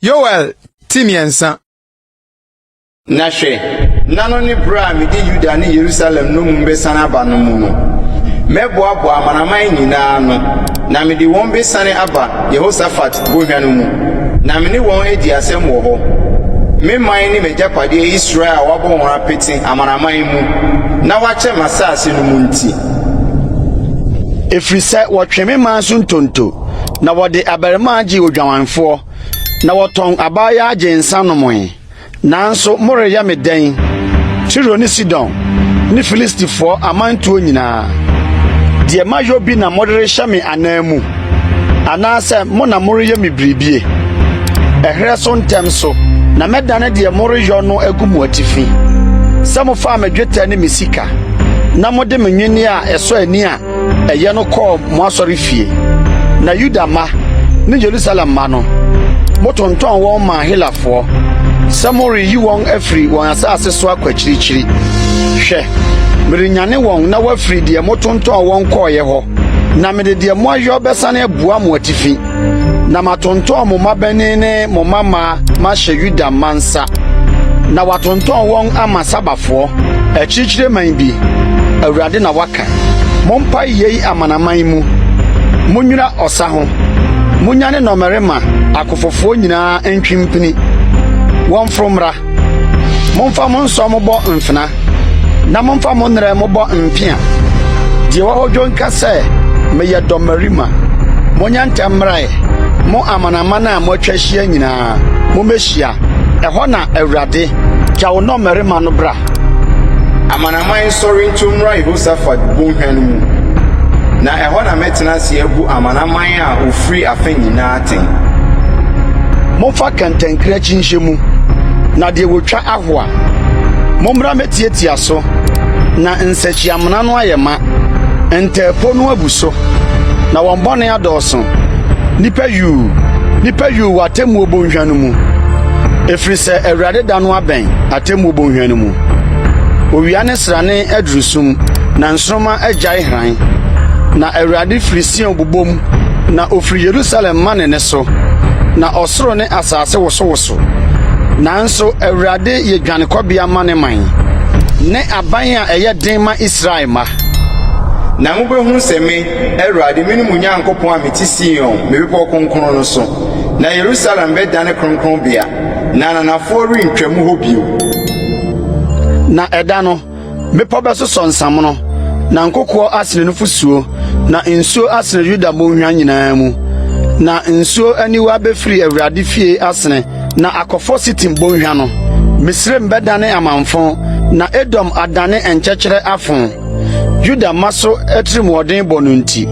Yoel timiensa. Nashe, nano ni bra mi di Yuda ni Jerusalem no mumbe sana aba no mu no. Meboabo amanaman nyina no. Na mi di won be sane aba Jehoshaphat bohwa no mu. Na mi ni won edi asem wo ho. Me man ni mejapade Israel wabo won apeti amanaman mu. Na wache masase no mu nti. Efrise wotweme man so ntonto na wode abarema agi odwamanfo na woton abaya agi nsanomwe nanso moreya meden Tiro ni Sidon ni Filistifo amantuo nyina de mayo bi na modere hyame anamu anase mo na moreya mibribie ehre so ntem so na medane de moreyo no agumu atifi samofa amadweta ni misika na mode menwini a eso ani a eye no call mo asori fie na Yuda ma ni Jerusalem ma no motonton won ma helafo samori yi won afri won asase so akwachirichiri hwe mirinyane won na wafri de motonton won koye ho na mede de mo ayo besane abua mo atifi na matonton mo mabani ne mo mama ma hye Yuda mansa na watonton won amasabafo achirichire man bi awurade na waka mompa yei amanaman mu munwira osa ho munyane nomerema akofofo nyina entwimpini won fromra momfa monso mobo mfena na momfa monre mobo mpia die wo hodwo nka se meye domerima monyanta mrae mo amanamana mo twahia nyina mo mehia eho na awurade kyawo nomerema no bra amanaman sori ntumra Jehoshaphat bohwa no mu na eho na metena se agu amanaman a ofri afanyina aten momfa kantankra chinhyemu na de wotwa ahoa momra metietia so na nsachi amana no ayema entepo no abuso na wombone adoso nipa yu watemu obonhwa no mu efrise awurade da no aben atemu obonhwa no mu owiane srane adrusum na nsroma agyae hran na awurade frisian obobom na ofri Jerusalem manene so na osoro ne asase woso nanso awurade ye dwanekobia mane man ne aban a eye den ma Israel ma na mubehu seme awurade mini munyankopon ameti Sion mebipo konkron no so na Jerusalem be dane konkron bia na nanafo rentwamu ho bio na eda no mepo beso sonsam no na nkokọ asene no fusuo na nsuo asene Yuda monhwa nyinaa mu na nsuo aniwa befri awurade fie asene na akofo sitim bonhwa no Misrem bedane amanfo na Edom adane enkyekere afon Yuda maso etrim woden bonunti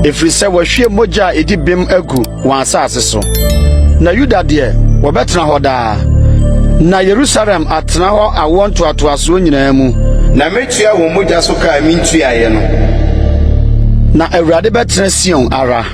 efrise wahwie moja edi bem agu wan asase so na Yuda de wobetena hoda na Jerusalem atena ho awonto atoaso nyinaa mu na metua wo moja so ka mintu aye no na awurade betena Sion ara